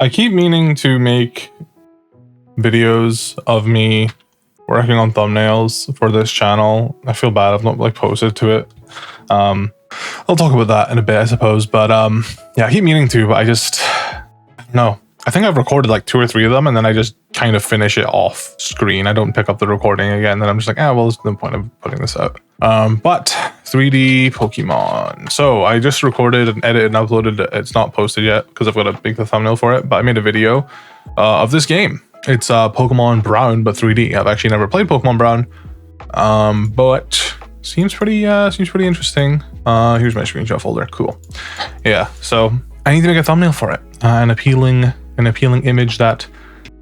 I keep meaning to make videos of me working on thumbnails for this channel. I feel bad I've not like posted to it. I'll talk about that in a bit, I suppose. But yeah, I keep meaning to, but I don't know. I think I've recorded like 2 or 3 of them, and then I just kind of finish it off screen. I don't pick up the recording again. Then I'm just like, well, there's no point of putting this out. But 3D Pokemon. So I just recorded and edited and uploaded it. It's not posted yet because I've got to make the thumbnail for it. But I made a video of this game. It's Pokemon Brown, but 3D. I've actually never played Pokemon Brown, but seems pretty interesting. Here's my screenshot folder. Cool. Yeah. So I need to make a thumbnail for it. An appealing image that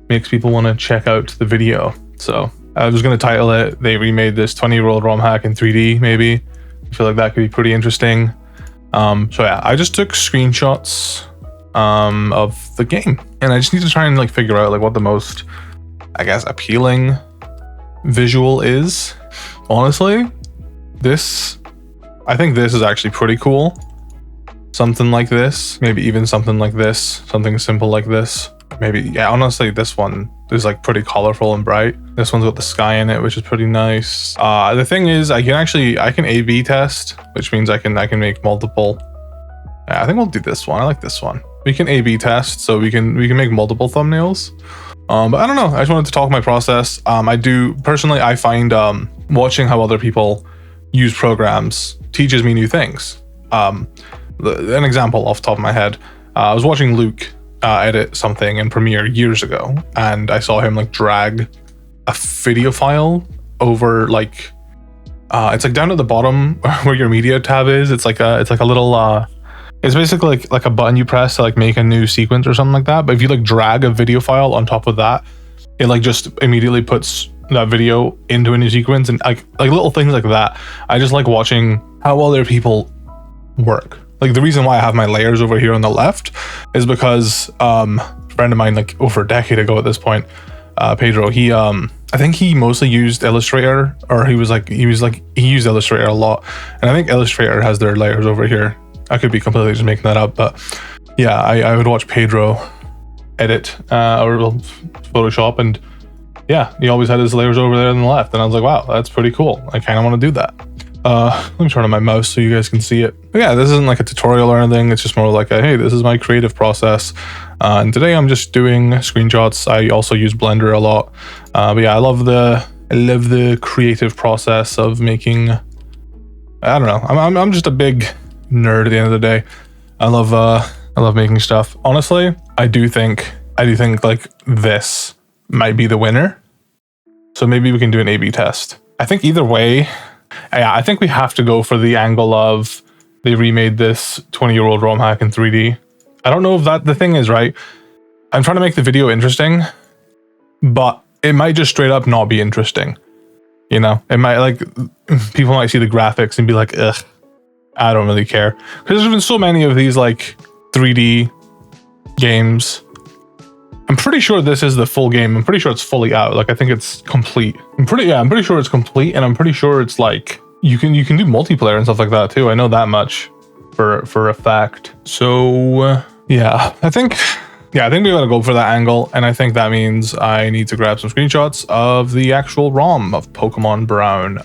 makes people want to check out the video. So I was going to title it, they remade this 20-year-old ROM hack in 3D, maybe. I feel like that could be pretty interesting. So yeah, I just took screenshots of the game, and I just need to try and like figure out like what the most, I guess, appealing visual is. Honestly, I think this is actually pretty cool. Something like this, maybe even something like this, something simple like this. Maybe, yeah, honestly, this one is like pretty colorful and bright. This one's got the sky in it, which is pretty nice. The thing is, I can A/B test, which means I can make multiple. Yeah, I think we'll do this one. I like this one. We can A/B test, so we can make multiple thumbnails. But I don't know. I just wanted to talk my process. I find watching how other people use programs teaches me new things. An example off the top of my head, I was watching Luke edit something in Premiere years ago, and I saw him like drag a video file over like it's like down at the bottom where your media tab is. It's like a little it's basically like a button you press to like make a new sequence or something like that. But if you like drag a video file on top of that, it like just immediately puts that video into a new sequence, and like little things like that. I just like watching how other people work. Like the reason why I have my layers over here on the left is because a friend of mine, like over a decade ago at this point, Pedro, he I think he mostly used Illustrator, or he used Illustrator a lot, and I think Illustrator has their layers over here. I could be completely just making that up, but yeah, I would watch Pedro edit or Photoshop, and yeah, he always had his layers over there on the left, and I was like, wow, that's pretty cool. I kind of want to do that. Let me turn on my mouse so you guys can see it. But yeah, this isn't like a tutorial or anything. It's just more like hey, this is my creative process. And today I'm just doing screenshots. I also use Blender a lot. But yeah, I love the creative process of making. I don't know. I'm just a big nerd at the end of the day. I love making stuff. Honestly, I do think like this might be the winner. So maybe we can do an A/B test. I think either way. Yeah, I think we have to go for the angle of they remade this 20-year-old ROM hack in 3D. I don't know if that the thing is, right? I'm trying to make the video interesting, but it might just straight up not be interesting. You know, it might like people might see the graphics and be like, ugh, I don't really care. Because there's been so many of these like 3D games. I'm pretty sure this is the full game. I'm pretty sure it's fully out. Like I think it's complete. I'm pretty sure it's complete, and I'm pretty sure it's like you can do multiplayer and stuff like that too. I know that much for a fact. So yeah, I think we gotta go for that angle, and I think that means I need to grab some screenshots of the actual ROM of Pokemon Brown.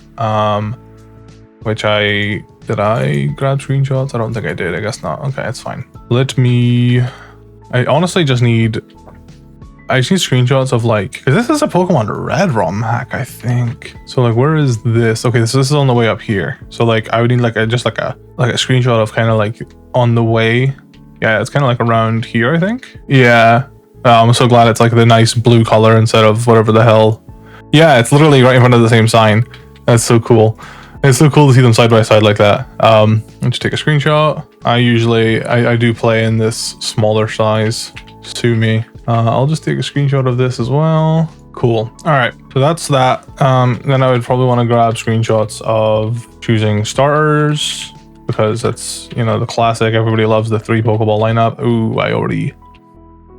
Which did I grab screenshots? I don't think I did. I guess not. Okay, it's fine. I honestly just need. I see screenshots of like, because this is a Pokemon Red ROM hack, I think. So like, where is this? Okay, so this is on the way up here. So like, I would need like a screenshot of kind of like on the way. Yeah, it's kind of like around here, I think. Yeah. I'm so glad it's like the nice blue color instead of whatever the hell. Yeah, it's literally right in front of the same sign. That's so cool. It's so cool to see them side by side like that. Let's just take a screenshot. I do play in this smaller size. Sue me. I'll just take a screenshot of this as well. Cool. All right, so that's that. Then I would probably want to grab screenshots of choosing starters, because that's, you know, the classic. Everybody loves the 3 Pokeball lineup. Ooh,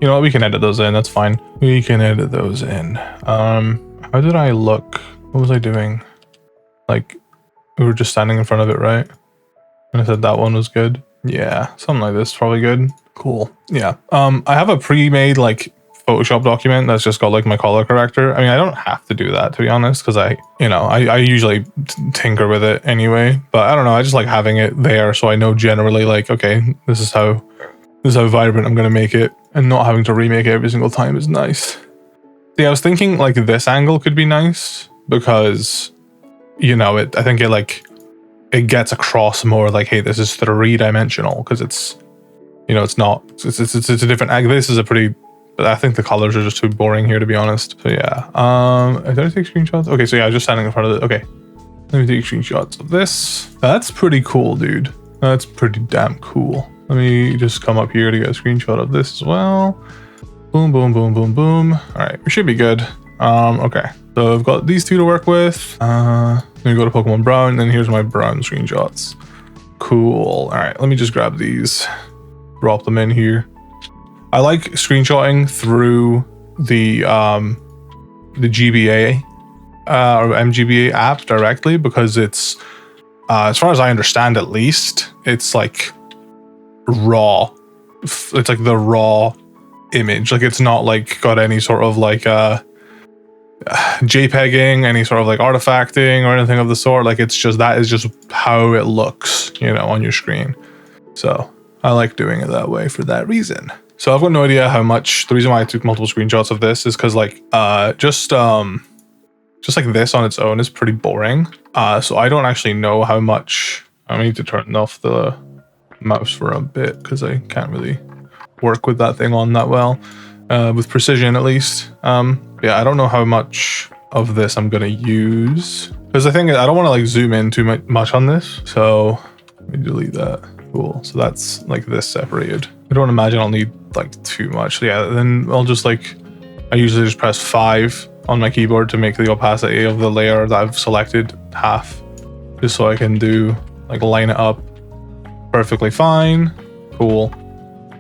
you know what? We can edit those in. That's fine. We can edit those in. How did I look? What was I doing? Like, we were just standing in front of it, right? And I said that one was good. Yeah, something like this is probably good. Cool. Yeah. I have a pre-made like Photoshop document that's just got like my color corrector. I mean, I don't have to do that, to be honest, because I usually tinker with it anyway. But I don't know. I just like having it there, so I know generally like, okay, this is how vibrant I'm gonna make it, and not having to remake it every single time is nice. Yeah, I was thinking like this angle could be nice because, I think it gets across more like, hey, this is 3-dimensional, because it's, it's not, it's a different angle. This is a pretty, I think the colors are just too boring here, to be honest. So yeah, did I take screenshots? Okay, so yeah, I was just standing in front of it. Okay, let me take screenshots of this. That's pretty cool, dude. That's pretty damn cool. Let me just come up here to get a screenshot of this as well. Boom, boom, boom, boom, boom. All right, we should be good. Okay, so I've got these two to work with. Let me go to Pokemon Brown, and here's my Brown screenshots. Cool. All right, let me just grab these, drop them in here. I like screenshotting through the GBA or MGBA app directly, because it's, as far as I understand at least, it's like raw. It's like the raw image. Like it's not like got any sort of like JPEGing, any sort of like artifacting or anything of the sort. Like it's just, that is just how it looks, on your screen. So I like doing it that way for that reason. So I've got no idea how much. The reason why I took multiple screenshots of this is because like just like this on its own is pretty boring. So I don't actually know how much. I need to turn off the mouse for a bit because I can't really work with that thing on that well, with precision at least. Yeah, I don't know how much of this I'm gonna use, because the thing is, I don't want to like zoom in too much on this. So let me delete that. Cool. So that's like this separated. I don't imagine I'll need like too much. So yeah, then I'll just like, I usually just press 5 on my keyboard to make the opacity of the layer that I've selected half, just so I can do like line it up perfectly fine. Cool.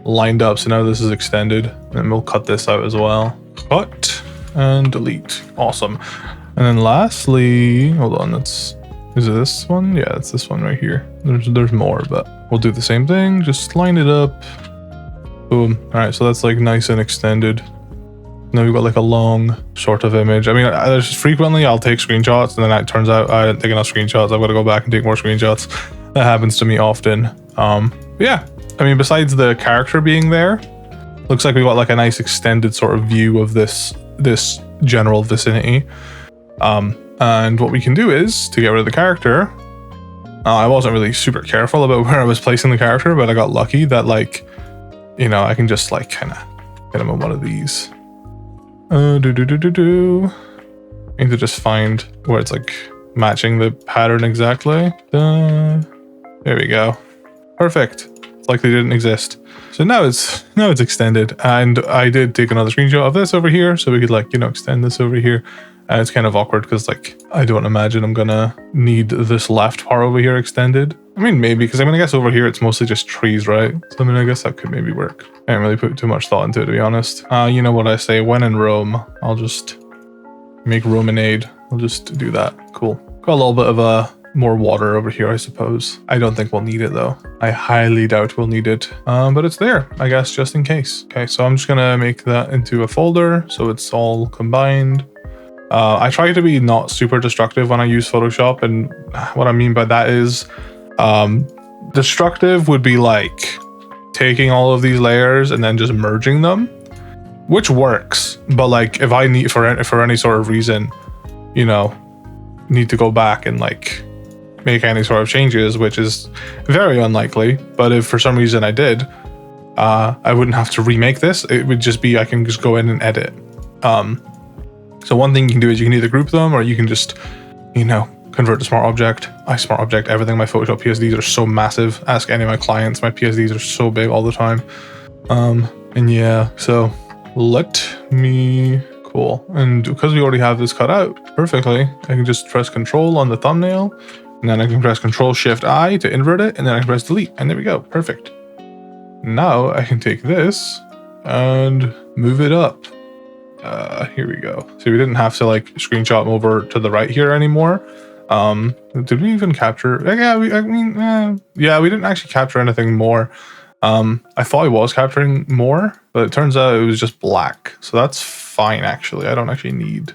Lined up. So now this is extended, and we'll cut this out as well. Cut and delete. Awesome. And then lastly, hold on, is it this one? Yeah, it's this one right here. There's more, but we'll do the same thing. Just line it up. Boom. All right, so that's like nice and extended. Now we've got like a long sort of image. I mean, there's frequently I'll take screenshots, and then it turns out I didn't take enough screenshots. I've got to go back and take more screenshots. That happens to me often. Yeah, I mean, besides the character being there, looks like we got like a nice extended sort of view of this general vicinity. And what we can do is, to get rid of the character, I wasn't really super careful about where I was placing the character, but I got lucky that like, I can just like kind of get him on one of these. I need to just find where it's like matching the pattern exactly. There we go. Perfect. It's like they didn't exist. So now it's extended, and I did take another screenshot of this over here, so we could like, extend this over here. And it's kind of awkward because like, I don't imagine I'm gonna need this left part over here extended. I mean, maybe, because I guess over here it's mostly just trees, right? So I guess that could maybe work. I didn't really put too much thought into it, to be honest. You know what I say, when in Rome, I'll just make Romanade. I'll just do that. Cool. Got a little bit of more water over here, I suppose. I don't think we'll need it though. I highly doubt we'll need it. But it's there, I guess, just in case. Okay, so I'm just gonna make that into a folder so it's all combined. I try to be not super destructive when I use Photoshop, and what I mean by that is destructive would be like taking all of these layers and then just merging them, which works, but like if I need for any sort of reason, need to go back and like make any sort of changes, which is very unlikely, but if for some reason I did, I wouldn't have to remake this. It would just be, I can just go in and edit. So one thing you can do is you can either group them, or you can just, convert to smart object. I smart object everything. My Photoshop PSDs are so massive. Ask any of my clients. My PSDs are so big all the time. And yeah, so cool. And because we already have this cut out perfectly, I can just press Control on the thumbnail, and then I can press Control Shift I to invert it, and then I can press Delete, and there we go. Perfect. Now I can take this and move it up. Here we go. So we didn't have to like screenshot them over to the right here anymore. Did we even capture? Yeah, we didn't actually capture anything more. I thought I was capturing more, but it turns out it was just black. So that's fine, actually. I don't actually need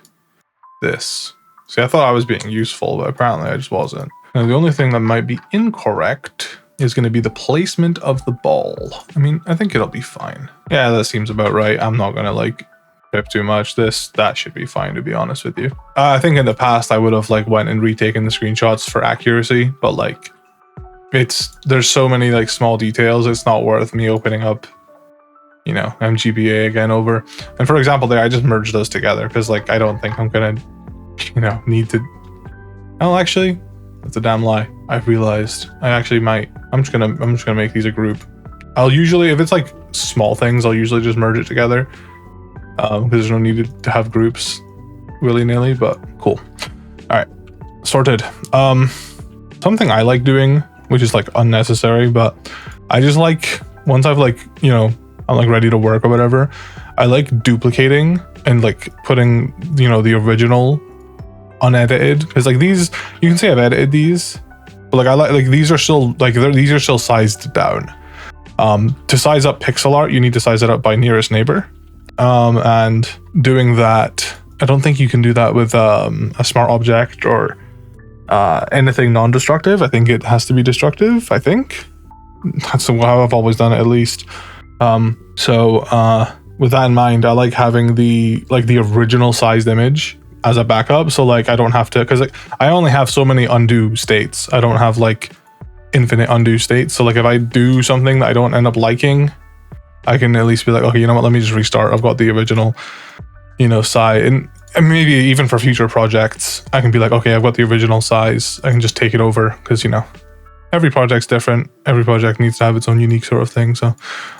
this. See, I thought I was being useful, but apparently I just wasn't. Now, the only thing that might be incorrect is going to be the placement of the ball. I mean, I think it'll be fine. Yeah, that seems about right. I'm not going to like trip too much. That should be fine, to be honest with you. I think in the past I would have like went and retaken the screenshots for accuracy, but like there's so many like small details. It's not worth me opening up, you know, MGBA again over. And for example, there I just merged those together because like I don't think I'm gonna, you know, need to. Oh, actually, that's a damn lie. I've realized I actually might. I'm just gonna make these a group. I'll usually, if it's like small things, I'll usually just merge it together because there's no need to have groups willy-nilly. But cool. All right, sorted. Something I like doing, which is like unnecessary, but I just like, once I've like, you know, I'm like ready to work or whatever, I like duplicating and like putting, you know, the original unedited, because like these, you can say I've edited these, but like I like these are still like these are still sized down. To size up pixel art, you need to size it up by nearest neighbor, and doing that, I don't think you can do that with a smart object or anything non-destructive. I think it has to be destructive. I think that's how I've always done it, at least. So with that in mind, I like having the original sized image as a backup. So like I don't have to, because like I only have so many undo states. I don't have like infinite undo states. So like if I do something that I don't end up liking, I can at least be like, okay, you know what? Let me just restart. I've got the original, you know, size. And maybe even for future projects, I can be like, okay, I've got the original size. I can just take it over because, you know, every project's different. Every project needs to have its own unique sort of thing. So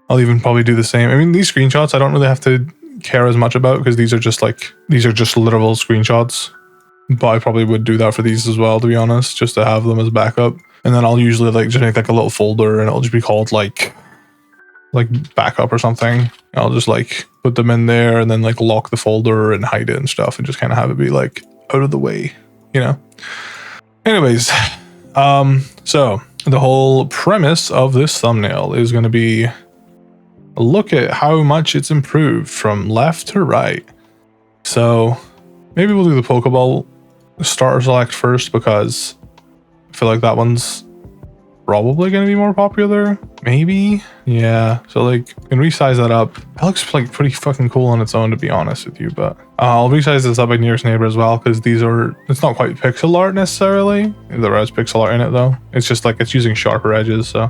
I'll even probably do the same. I mean, these screenshots, I don't really have to care as much about because these are just literal screenshots. But I probably would do that for these as well, to be honest, just to have them as backup. And then I'll usually like just make like a little folder and it'll just be called like backup or something. I'll just like put them in there and then like lock the folder and hide it and stuff and just kind of have it be like out of the way, you know. Anyways, so the whole premise of this thumbnail is going to be a look at how much it's improved from left to right. So maybe we'll do the Pokeball starter select first because I feel like that one's probably going to be more popular. Maybe. Yeah. So like can resize that up. That looks like pretty fucking cool on its own, to be honest with you, but I'll resize this up by nearest neighbor as well because it's not quite pixel art necessarily. There is pixel art in it though. It's just like it's using sharper edges, so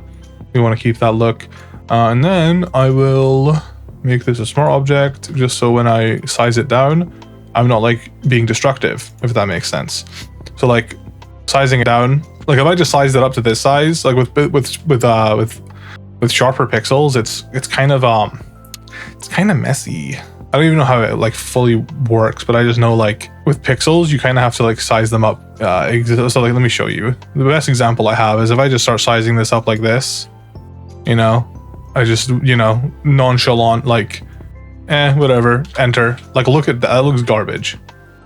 we want to keep that look. And then I will make this a smart object just so when I size it down, I'm not like being destructive, if that makes sense. So like sizing it down, like if I just sized it up to this size, like with sharper pixels, it's kind of messy. I don't even know how it like fully works, but I just know like with pixels, you kind of have to like size them up. So like, let me show you. The best example I have is if I just start sizing this up like this, you know, I just, you know, nonchalant, like, whatever, enter. Like, look at that, that looks garbage.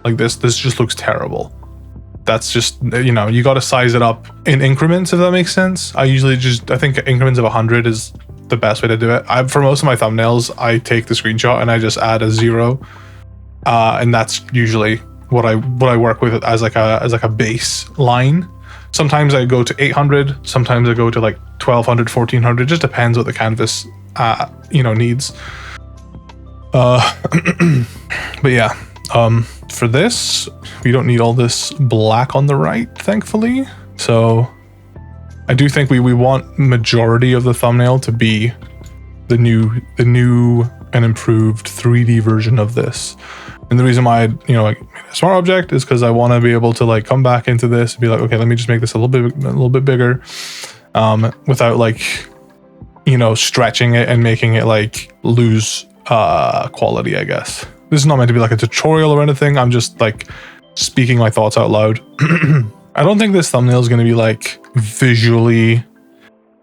Like this just looks terrible. That's just, you know, you got to size it up in increments, if that makes sense. I think increments of 100 is the best way to do it. For most of my thumbnails, I take the screenshot and I just add a 0. And that's usually what I work with as like a base line. Sometimes I go to 800, sometimes I go to like 1200, 1400, just depends what the canvas, you know, needs. But yeah, for this, we don't need all this black on the right, thankfully. So I do think we want majority of the thumbnail to be the new and improved 3D version of this. And the reason why I, you know, like a smart object is because I want to be able to like come back into this and be like, okay, let me just make this a little bit bigger, without like, you know, stretching it and making it like lose quality, I guess. This is not meant to be like a tutorial or anything. I'm just like speaking my thoughts out loud. I don't think this thumbnail is going to be like visually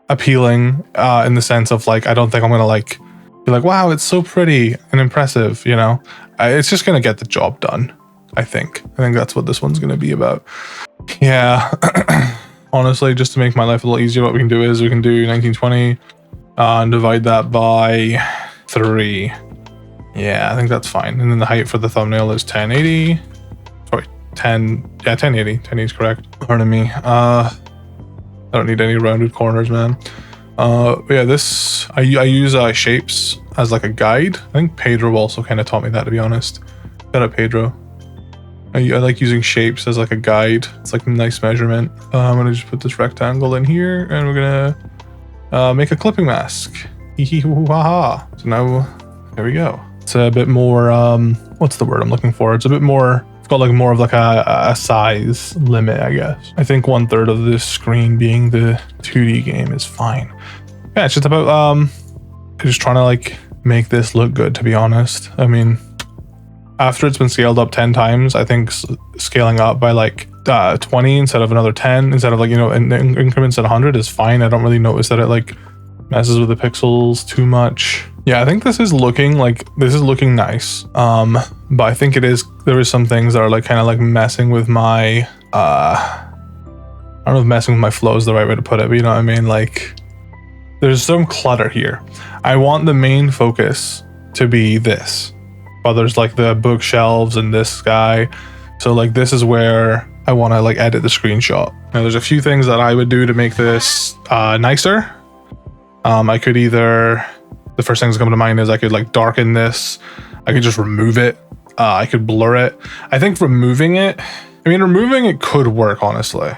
appealing in the sense of like, I don't think I'm going to like be like, wow, it's so pretty and impressive, you know. It's just going to get the job done, I think that's what this one's going to be about. Yeah. Honestly, just to make my life a little easier, what we can do is we can do 1920 and divide that by 3. Yeah, I think that's fine. And then the height for the thumbnail is 1080. Sorry, 1080. 1080 is correct. Pardon me. I don't need any rounded corners, man. Yeah, this I use shapes as like a guide. I think Pedro also kind of taught me that, to be honest. Shout out Pedro. I like using shapes as like a guide. It's like a nice measurement. I'm gonna just put this rectangle in here, and we're gonna make a clipping mask. Hee-hee-hoo-ha-ha. So now, there we go. It's a bit more, what's the word I'm looking for? It's a bit more, it's got like more of like a size limit, I guess. I think 1/3 of this screen being the 2D game is fine. Yeah, it's just about, just trying to like make this look good, to be honest. I mean, after it's been scaled up 10 times, I think scaling up by like 20 instead of another 10, instead of like, you know, in increments at 100 is fine. I don't really notice that it like messes with the pixels too much. Yeah, I think this is looking nice. But I think there is some things that are like kind of like messing with my, I don't know if messing with my flow is the right way to put it, but you know what I mean? Like, there's some clutter here. I want the main focus to be this. But there's like the bookshelves and this guy. So like this is where I want to like edit the screenshot. Now there's a few things that I would do to make this nicer. I could either, the first thing that's coming to mind is I could like darken this. I could just remove it. I could blur it. I think removing it could work, honestly.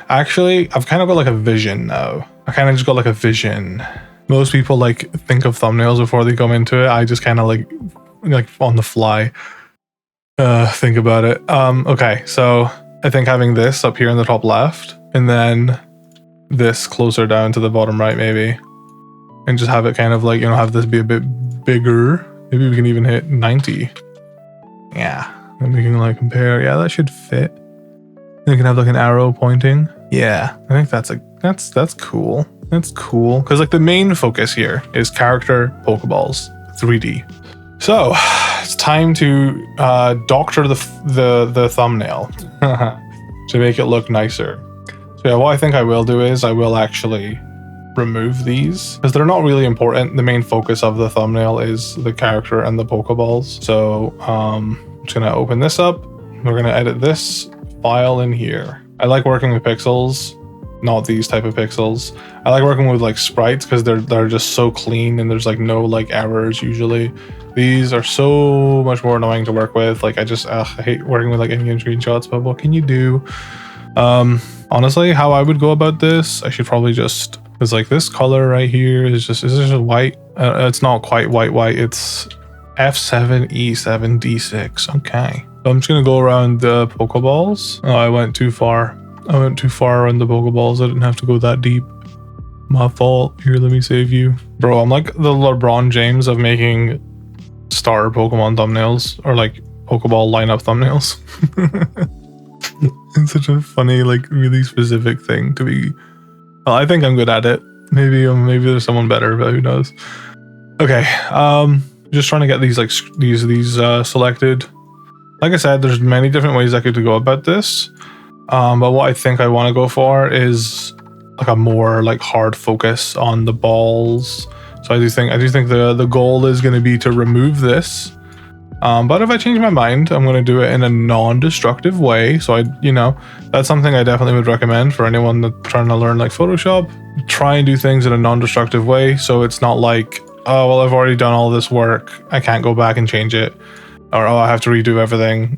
Actually, I've kind of got like a vision now. I kind of just got like a vision. Most people like think of thumbnails before they come into it. I just kind of like on the fly think about it. Okay, so I think having this up here in the top left, and then this closer down to the bottom right maybe, and just have it kind of like, you know, have this be a bit bigger. Maybe we can even hit 90. Yeah, and we can like compare. Yeah, that should fit. And we can have like an arrow pointing. Yeah, I think that's cool. That's cool, because like the main focus here is character Pokeballs 3D. So it's time to doctor the thumbnail to make it look nicer. So yeah, what I think I will do is I will actually remove these because they're not really important. The main focus of the thumbnail is the character and the Pokeballs. So I'm just gonna open this up. We're gonna edit this file in here. I like working with pixels, not these type of pixels. I like working with like sprites because they're just so clean and there's like no like errors usually. These are so much more annoying to work with. Like I hate working with like in-game screenshots, but what can you do? Honestly, how I would go about this, I should probably just, because like this color right here is this just white? It's not quite white. It's F7, E7, D6. Okay. So I'm just gonna go around the Pokeballs. Oh, I went too far. around the Pokeballs. I didn't have to go that deep. My fault. Here, let me save you. Bro, I'm like the LeBron James of making starter Pokemon thumbnails, or like Pokeball lineup thumbnails. It's such a funny, like really specific thing to be. Well, I think I'm good at it. Maybe there's someone better, but who knows. Okay, just trying to get these like these selected. Like I said, there's many different ways I could go about this. But what I think I want to go for is like a more like hard focus on the balls. So I do think the goal is going to be to remove this. But if I change my mind, I'm going to do it in a non-destructive way. So that's something I definitely would recommend for anyone that's trying to learn like Photoshop. Try and do things in a non-destructive way. So it's not like, oh, well, I've already done all this work. I can't go back and change it. Or, oh, I have to redo everything.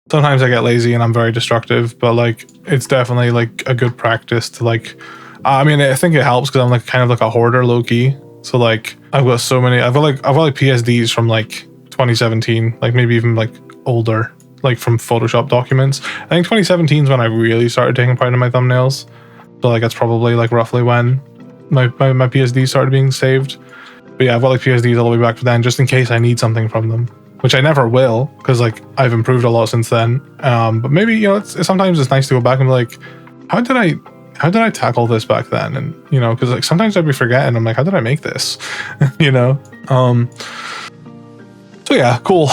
Sometimes I get lazy and I'm very destructive, but like, it's definitely like a good practice to like, I think it helps because I'm like kind of like a hoarder low key. So like, I've got PSDs from like 2017, like maybe even like older, like from Photoshop documents. I think 2017 is when I really started taking pride in my thumbnails. So like, that's probably like roughly when my PSDs started being saved. But yeah, I've got like PSDs all the way back to then, just in case I need something from them, which I never will, because like I've improved a lot since then. But maybe, sometimes it's nice to go back and be like, how did I tackle this back then? And because like sometimes I'd be forgetting. I'm like, how did I make this? So yeah, cool.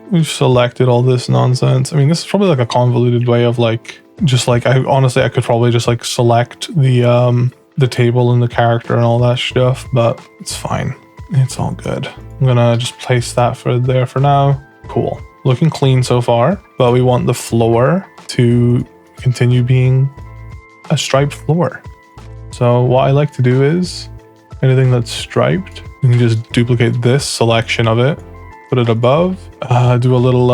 We've selected all this nonsense. I mean, this is probably like a convoluted way of like, just like I could probably just like select the the table and the character and all that stuff, but it's fine. It's all good. I'm gonna just place that for there for now. Cool. Looking clean so far, but we want the floor to continue being a striped floor. So what I like to do is anything that's striped, you can just duplicate this selection of it, put it above, do a little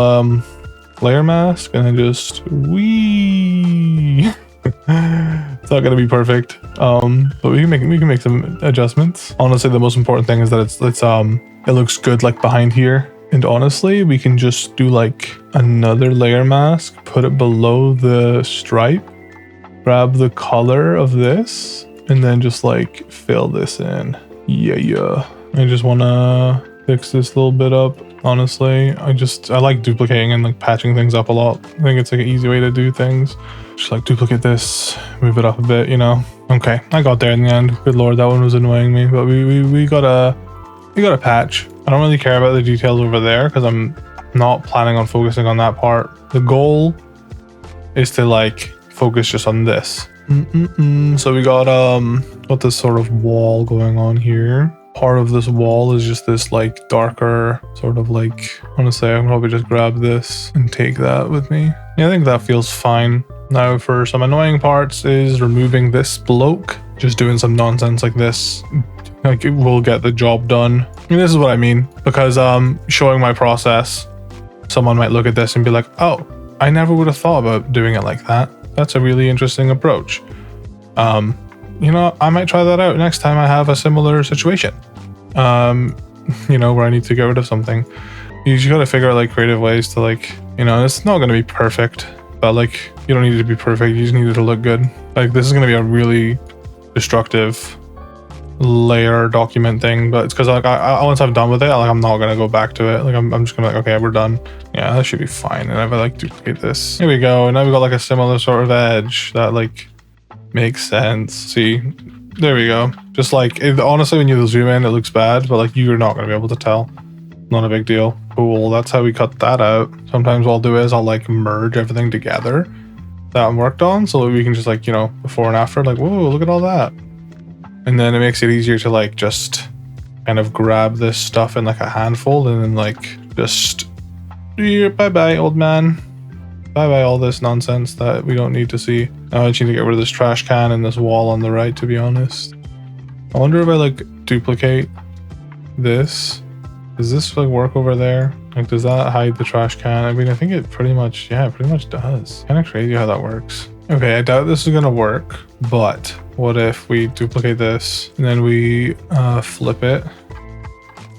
layer mask, and then just wee. It's not gonna be perfect, but we can make some adjustments. Honestly, the most important thing is that it looks good like behind here. And honestly, we can just do like another layer mask, put it below the stripe, grab the color of this, and then just like fill this in. Yeah. I just wanna fix this little bit up. Honestly, I like duplicating and like patching things up a lot. I think it's like an easy way to do things. Just like duplicate this, move it up a bit, you know. Okay, I got there in the end. Good lord, that one was annoying me, but we got a patch. I don't really care about the details over there because I'm not planning on focusing on that part. The goal is to like focus just on this. So we got this sort of wall going on here. Part of this wall is just this like darker sort of like, honestly, I can probably just grab this and take that with me. Yeah, I think that feels fine. Now for some annoying parts is removing this bloke, just doing some nonsense like this. Like it will get the job done. I mean, this is what I mean, because showing my process, someone might look at this and be like, oh, I never would have thought about doing it like that. That's a really interesting approach. You know, I might try that out next time I have a similar situation. You know, where I need to get rid of something. You just gotta figure out like creative ways to like, you know, it's not gonna be perfect, but like you don't need it to be perfect. You just need it to look good. Like this is gonna be a really destructive layer document thing, but it's because like I once I'm done with it, like I'm not gonna go back to it. Like I'm just gonna like, okay, we're done. Yeah, that should be fine. And if I like duplicate this, here we go. And now we got like a similar sort of edge that like makes sense. See, there we go. Just like honestly, when you zoom in, it looks bad, but like you're not gonna be able to tell. Not a big deal. Cool. That's how we cut that out. Sometimes what I'll do is I'll like merge everything together that I worked on, so that we can just like, you know, before and after, like, whoa, look at all that. And then it makes it easier to like just kind of grab this stuff in like a handful and then like just bye-bye, old man. Bye-bye all this nonsense that we don't need to see. Now I just need to get rid of this trash can and this wall on the right, to be honest. I wonder if I like duplicate this. Does this like work over there? Like, does that hide the trash can? I mean, I think it pretty much, yeah, it pretty much does. Kind of crazy how that works. Okay, I doubt this is gonna work, but what if we duplicate this and then we flip it?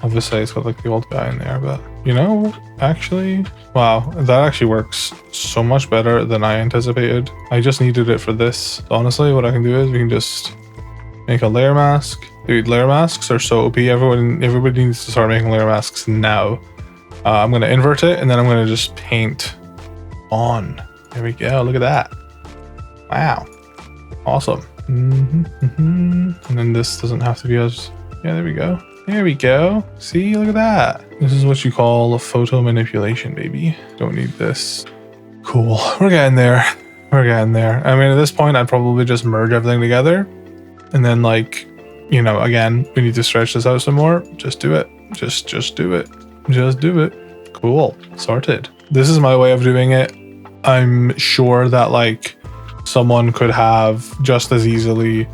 Obviously it's got like the old guy in there, but you know, actually, wow, that actually works so much better than I anticipated. I just needed it for this. So honestly, what I can do is we can just make a layer mask. Dude, layer masks are so OP. Everybody needs to start making layer masks now. I'm gonna invert it and then I'm gonna just paint on. There we go, look at that. Wow, awesome. And then this doesn't have to be as, yeah, there we go. There we go. See, look at that. This is what you call a photo manipulation, baby. Don't need this. Cool, we're getting there. We're getting there. I mean, at this point, I'd probably just merge everything together. And then like, you know, again, we need to stretch this out some more. Just do it. Just do it. Just do it. Cool, sorted. This is my way of doing it. I'm sure that like someone could have just as easily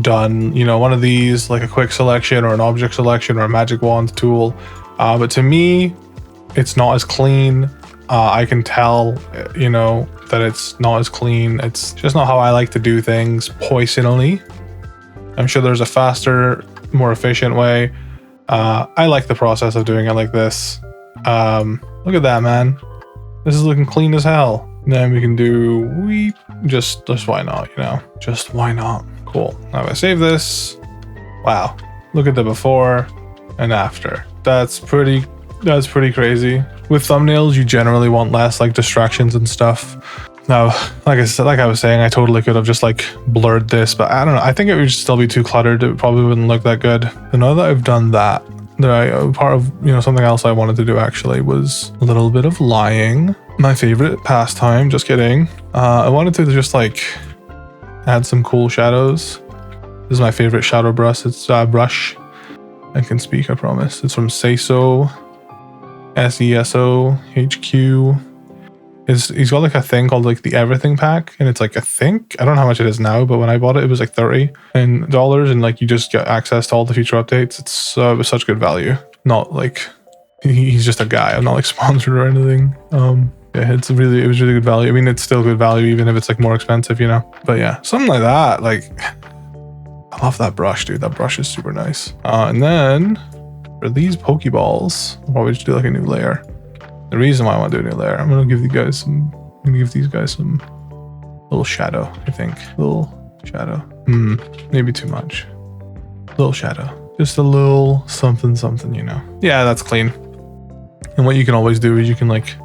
done, you know, one of these, like a quick selection or an object selection or a magic wand tool. But to me, it's not as clean. I can tell, you know, that it's not as clean. It's just not how I like to do things personally. I'm sure there's a faster, more efficient way. I like the process of doing it like this. Look at that, man. This is looking clean as hell. Then we can do weep. Just why not, you know? Just why not? Cool. Now if I save this, wow. Look at the before and after. That's pretty crazy. With thumbnails, you generally want less like distractions and stuff. Now, like I was saying, I totally could have just like blurred this, but I don't know. I think it would still be too cluttered. It probably wouldn't look that good. So now that I've done that, part of, you know, something else I wanted to do actually was a little bit of lying. My favorite pastime, just kidding. I wanted to just like add some cool shadows. This is my favorite shadow brush. It's brush. I can speak, I promise. It's from Seso, SESO HQ. He's got like a thing called like the everything pack, and it's like, I think, I don't know how much it is now, but when I bought it, it was like $30 and like you just get access to all the future updates. It was such good value. Not like he's just a guy. I'm not like sponsored or anything. Yeah, it was really good value. I mean, it's still good value even if it's like more expensive, you know. But yeah, something like that. Like, I love that brush, dude. That brush is super nice. And then for these Pokeballs, I'll probably just do like a new layer. The reason why I want to do a new layer, I'm gonna give these guys some little shadow. I think little shadow. Maybe too much. Little shadow, just a little something, you know. Yeah, that's clean. And what you can always do is you can like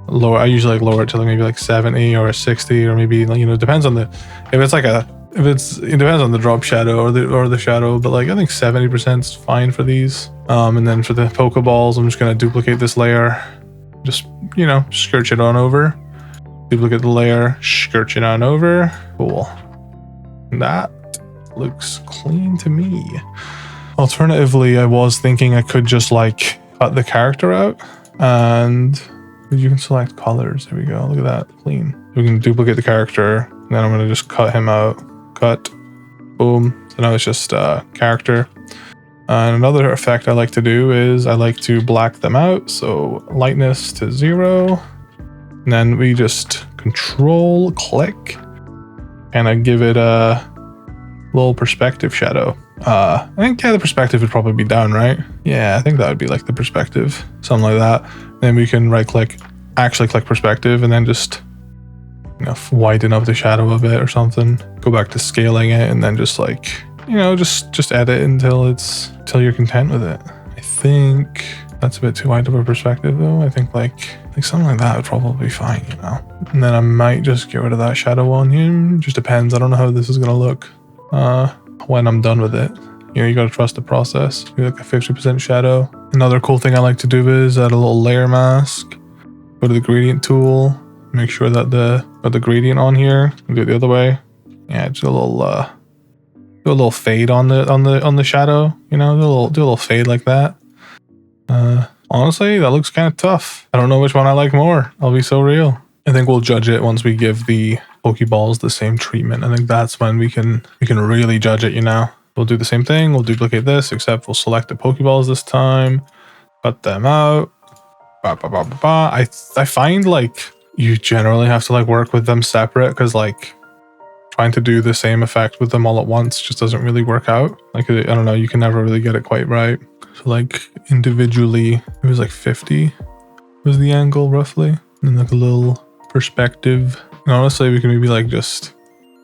lower. I usually like lower it to like maybe like 70 or 60, or maybe, you know, it depends on the, it depends on the drop shadow or the shadow, but like I think 70% is fine for these. And then for the Pokeballs, I'm just gonna duplicate this layer. Just, you know, skirt it on over. Duplicate the layer, skirt it on over. Cool. That looks clean to me. Alternatively, I was thinking I could just like cut the character out, and you can select colors. There we go. Look at that, clean. We can duplicate the character, and then I'm gonna just cut him out. Cut. Boom. So now it's just character. And another effect I like to do is I like to black them out. So lightness to 0. And then we just control click and I give it a little perspective shadow. I think, yeah, the perspective would probably be down, right? Yeah, I think that would be like the perspective, something like that. Then we can right click, actually click perspective, and then just, you know, widen up the shadow a bit or something. Go back to scaling it, and then just like, you know, just edit until you're content with it. I think that's a bit too wide of a perspective though. I think like something like that would probably be fine, you know. And then I might just get rid of that shadow on him. Just depends. I don't know how this is gonna look when I'm done with it. You know, you gotta trust the process. Do like a 50% shadow. Another cool thing I like to do is add a little layer mask. Go to the gradient tool. Make sure that got the gradient on here. Do it the other way. Yeah, just a little do a little fade on the shadow. You know, do a little fade like that. Honestly, that looks kind of tough. I don't know which one I like more. I'll be so real. I think we'll judge it once we give the Pokeballs the same treatment. I think that's when we can really judge it, you know. We'll do the same thing. We'll duplicate this, except we'll select the Pokeballs this time. Cut them out. I find like you generally have to like work with them separate, because like trying to do the same effect with them all at once just doesn't really work out. Like, I don't know, you can never really get it quite right. So like individually, it was like 50 was the angle roughly. And like a little perspective. And honestly, we can maybe like just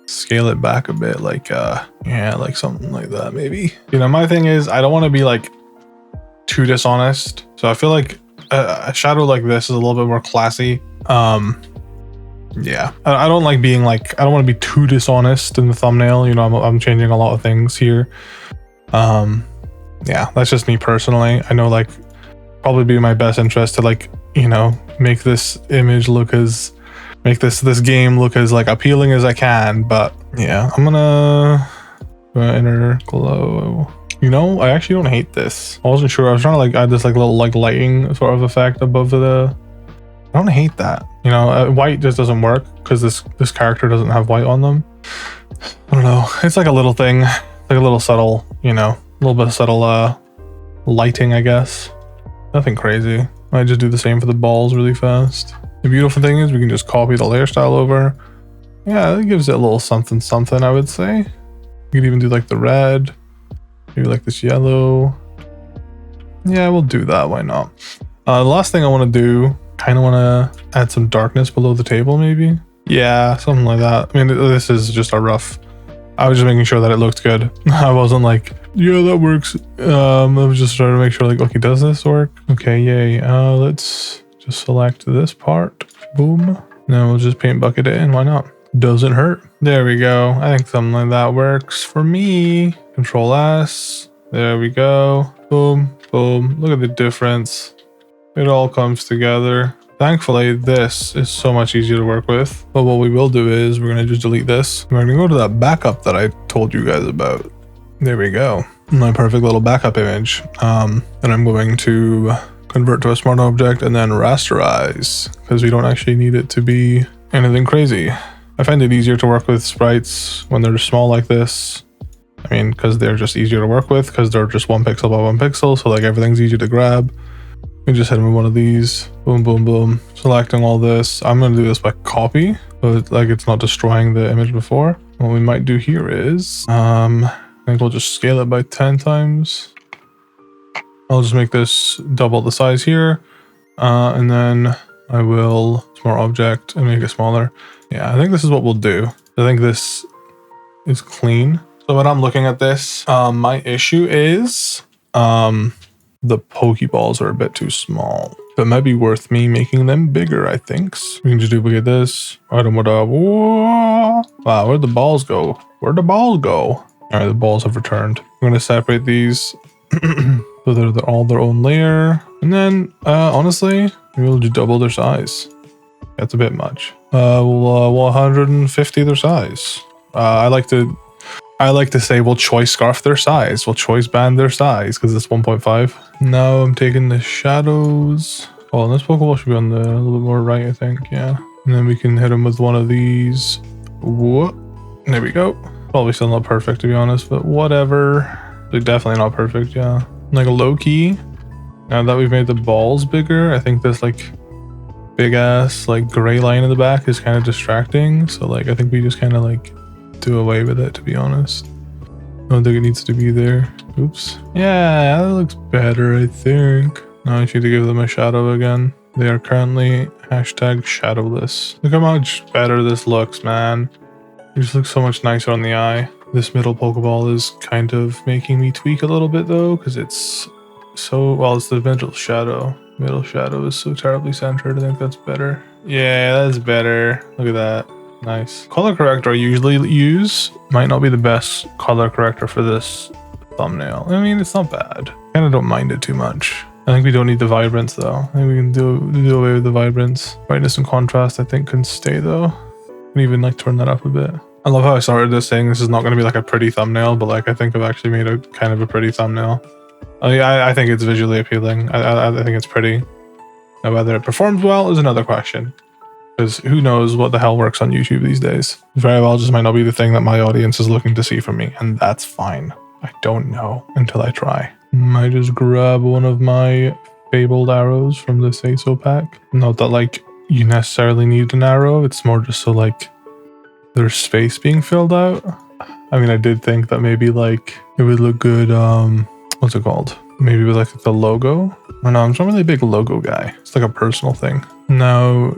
scale it back a bit. Like, yeah, like something like that maybe. You know, my thing is I don't want to be like too dishonest. So I feel like a shadow like this is a little bit more classy. Yeah, I don't like being like, I don't want to be too dishonest in the thumbnail. You know, I'm changing a lot of things here. Yeah, that's just me personally. I know like probably be in my best interest to like, you know, make this image look as, make this game look as like appealing as I can. But yeah, I'm gonna inner glow. You know, I actually don't hate this. I wasn't sure. I was trying to like add this like little like lighting sort of effect above the, I don't hate that. You know, white just doesn't work because this character doesn't have white on them. I don't know. It's like a little thing, like a little subtle, you know, a little bit of subtle lighting, I guess. Nothing crazy. I just do the same for the balls really fast. The beautiful thing is we can just copy the layer style over. Yeah, it gives it a little something, I would say. You could even do like the red, maybe like this yellow. Yeah, we'll do that. Why not? The last thing I want to do, kind of want to add some darkness below the table maybe. Yeah, something like that. I mean, this is just a rough, I was just making sure that it looked good. I wasn't like, yeah, that works. I was just trying to make sure like, okay, does this work? Okay, yay. Let's just select this part. Boom. Now we'll just paint bucket it in. Why not? Doesn't hurt. There we go. I think something like that works for me. Control S. There we go. Boom, boom. Look at the difference. It all comes together. Thankfully, this is so much easier to work with. But what we will do is we're going to just delete this. We're going to go to that backup that I told you guys about. There we go. My perfect little backup image. And I'm going to convert to a smart object and then rasterize, because we don't actually need it to be anything crazy. I find it easier to work with sprites when they're small like this. I mean, because they're just easier to work with, because they're just 1 pixel by 1 pixel. So like everything's easy to grab. We just hit them with one of these. Boom, boom, boom. Selecting all this. I'm going to do this by copy, but like it's not destroying the image before. What we might do here is, I think we'll just scale it by 10 times. I'll just make this double the size here. And then I will smart object and make it smaller. Yeah, I think this is what we'll do. I think this is clean. So when I'm looking at this, my issue is, the Pokeballs are a bit too small. So it might be worth me making them bigger, I think. We can just duplicate this. Item with a... Wow, where'd the balls go? Where'd the balls go? All right, the balls have returned. I'm going to separate these so they're all their own layer. And then, honestly, we'll just double their size. That's a bit much. We'll 150 their size. I like to say we'll choice scarf their size. We'll choice band their size because it's 1.5. Now I'm taking the shadows. Oh, and this Pokeball should be on the a little bit more right, I think. Yeah. And then we can hit him with one of these. Whoop. There we go. Probably still not perfect, to be honest, but whatever. Like, definitely not perfect, yeah. Like low key. Now that we've made the balls bigger, I think this like big ass like gray line in the back is kind of distracting. So like I think we just kind of like do away with it, to be honest. I don't think it needs to be there. Oops. Yeah, that looks better, I think. Now I need to give them a shadow again. They are currently hashtag shadowless. Look how much better this looks, man. It just looks so much nicer on the eye. This middle Pokeball is kind of making me tweak a little bit though, because it's so, well, it's the middle shadow. Middle shadow is so terribly centered. I think that's better. Yeah, that's better. Look at that. Nice. Color corrector I usually use might not be the best color corrector for this thumbnail. I mean, it's not bad. Kind of don't mind it too much. I think we don't need the vibrance though. I think we can do away with the vibrance. Brightness and contrast I think can stay though. I can even like turn that up a bit. I love how I started this saying this is not going to be like a pretty thumbnail, but like I think I've actually made a kind of a pretty thumbnail. I think it's visually appealing. I think it's pretty. Now whether it performs well is another question. Because who knows what the hell works on YouTube these days. Very well just might not be the thing that my audience is looking to see from me, and that's fine. I don't know until I try. Might just grab one of my fabled arrows from the Say So pack. Not that like you necessarily need an arrow, it's more just so like there's space being filled out. I mean, I did think that maybe like it would look good, what's it called? Maybe with like the logo. I know, I'm not really a big logo guy. It's like a personal thing. Now,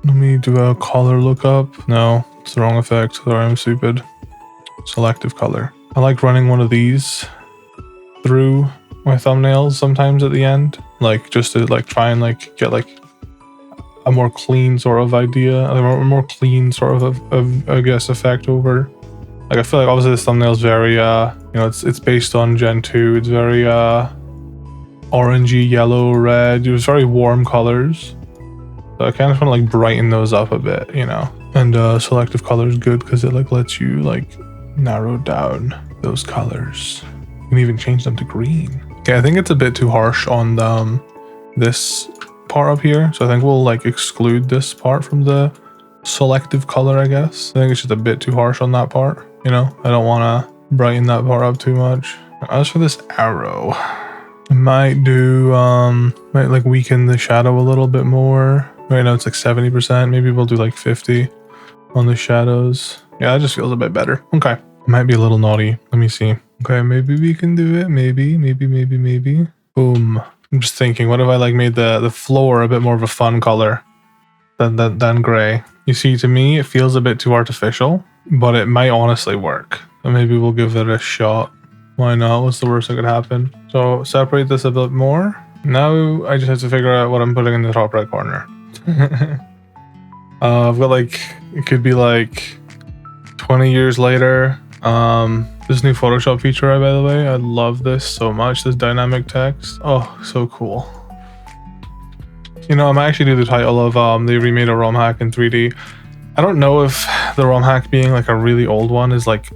let me do a color lookup. No, it's the wrong effect. Sorry, I'm stupid. Selective color. I like running one of these through my thumbnails sometimes at the end. Like just to like try and like get like a more clean sort of idea, a more clean sort of I guess effect over. Like I feel like obviously this thumbnail is very you know, it's based on Gen 2. It's very orangey, yellow, red. It was very warm colors. So I kind of want to like brighten those up a bit, you know. And selective color is good because it like lets you like narrow down those colors. You can even change them to green. Okay, I think it's a bit too harsh on this part up here, so I think we'll like exclude this part from the selective color, I guess. I think it's just a bit too harsh on that part, you know. I don't want to brighten that part up too much. As for this arrow, I might do might like weaken the shadow a little bit more. Right now it's like 70%. Maybe we'll do like 50 on the shadows. Yeah, that just feels a bit better. Okay, might be a little naughty. Let me see. Okay, maybe we can do it. Maybe. Boom. I'm just thinking, what if I like made the floor a bit more of a fun color than gray? You see, to me, it feels a bit too artificial, but it might honestly work. So maybe we'll give it a shot. Why not? What's the worst that could happen? So separate this a bit more. Now I just have to figure out what I'm putting in the top right corner. I've got like, it could be like 20 years later. This new Photoshop feature, by the way, I love this so much, this dynamic text. Oh, so cool. You know, I might actually do the title of they remade a ROM hack in 3D. I don't know if the ROM hack being like a really old one is like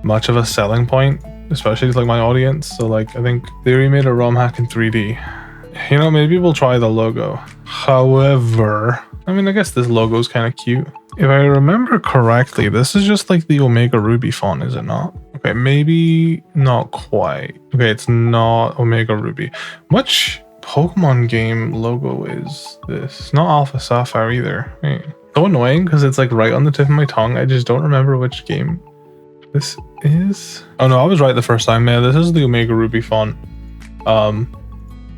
much of a selling point, especially to like my audience. So like I think they remade a ROM hack in 3D. You know, maybe we'll try the logo. However, I mean, I guess this logo is kind of cute. If I remember correctly, this is just like the Omega Ruby font, is it not? Okay, maybe not quite. Okay, it's not Omega Ruby. Which Pokemon game logo is this? It's not Alpha Sapphire either. Wait. So annoying because it's like right on the tip of my tongue. I just don't remember which game this is. Oh no, I was right the first time. Yeah, this is the Omega Ruby font.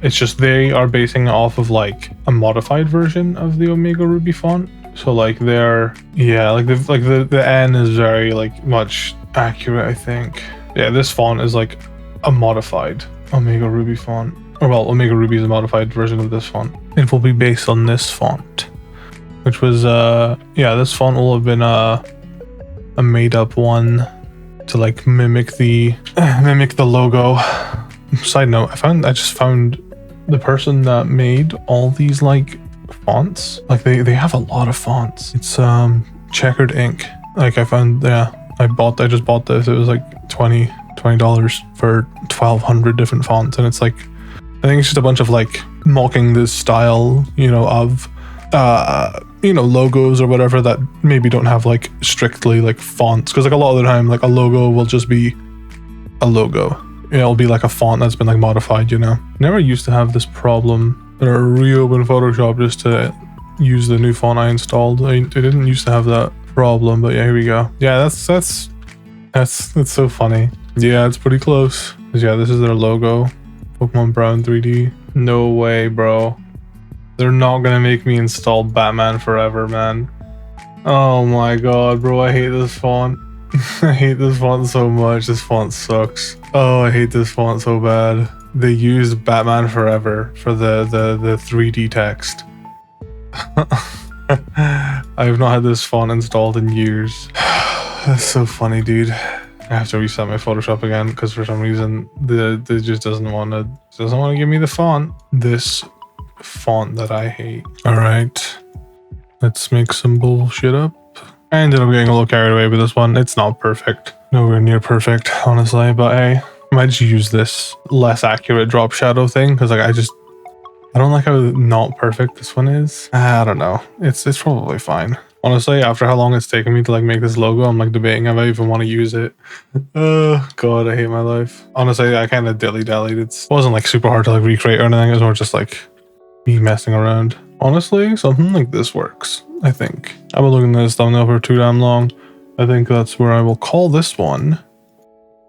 It's just they are basing it off of like a modified version of the Omega Ruby font. So like they're, yeah, like the N is very like much accurate, I think. Yeah, this font is like a modified Omega Ruby font. Or well, Omega Ruby is a modified version of this font. It will be based on this font, which was yeah, this font will have been a made up one to like mimic the logo. Side note, I just found the person that made all these like fonts, like they have a lot of fonts. It's checkered ink. Like I found, yeah, I just bought this. It was like $20 for 1,200 different fonts, and it's like, I think it's just a bunch of like mocking this style, you know, of you know, logos or whatever that maybe don't have like strictly like fonts, because like a lot of the time like a logo will just be a logo. It'll be like a font that's been like modified, you know. Never used to have this problem, but I reopened Photoshop just to use the new font I installed. I didn't used to have that problem, but yeah, here we go. Yeah, that's so funny. Yeah, it's pretty close. Yeah, this is their logo. Pokemon Brown 3D. No way, bro. They're not gonna make me install Batman Forever, man. Oh my god, bro, I hate this font. I hate this font so much. This font sucks. Oh, I hate this font so bad. They used Batman Forever for the 3D text. I have not had this font installed in years. That's so funny, dude. I have to reset my Photoshop again because for some reason it just doesn't want to give me the font. This font that I hate. All right, let's make some bullshit up. I ended up getting a little carried away with this one. It's not perfect, nowhere near perfect, honestly. But hey, I might just use this less accurate drop shadow thing because like I don't like how not perfect this one is. I don't know. It's probably fine. Honestly, after how long it's taken me to like make this logo, I'm like debating if I even want to use it. Oh god, I hate my life. Honestly, I kind of dilly-dallied. It wasn't like super hard to like recreate or anything. It was more just like me messing around. Honestly, something like this works, I think. I've been looking at this thumbnail for too damn long. I think that's where I will call this one.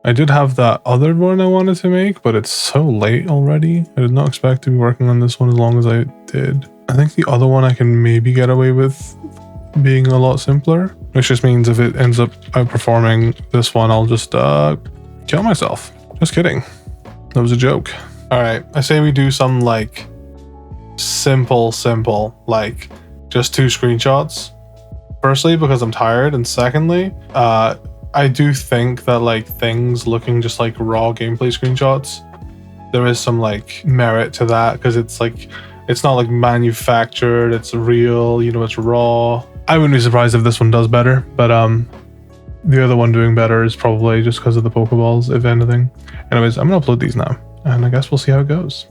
I did have that other one I wanted to make, but it's so late already. I did not expect to be working on this one as long as I did. I think the other one I can maybe get away with being a lot simpler, which just means if it ends up outperforming this one, I'll just kill myself. Just kidding. That was a joke. All right, I say we do some like simple, like just 2 screenshots. Firstly, because I'm tired, and secondly, I do think that like things looking just like raw gameplay screenshots, there is some like merit to that because it's like, it's not like manufactured, it's real, you know, it's raw. I wouldn't be surprised if this one does better, but the other one doing better is probably just because of the Pokeballs, if anything. Anyways, I'm gonna upload these now, and I guess we'll see how it goes.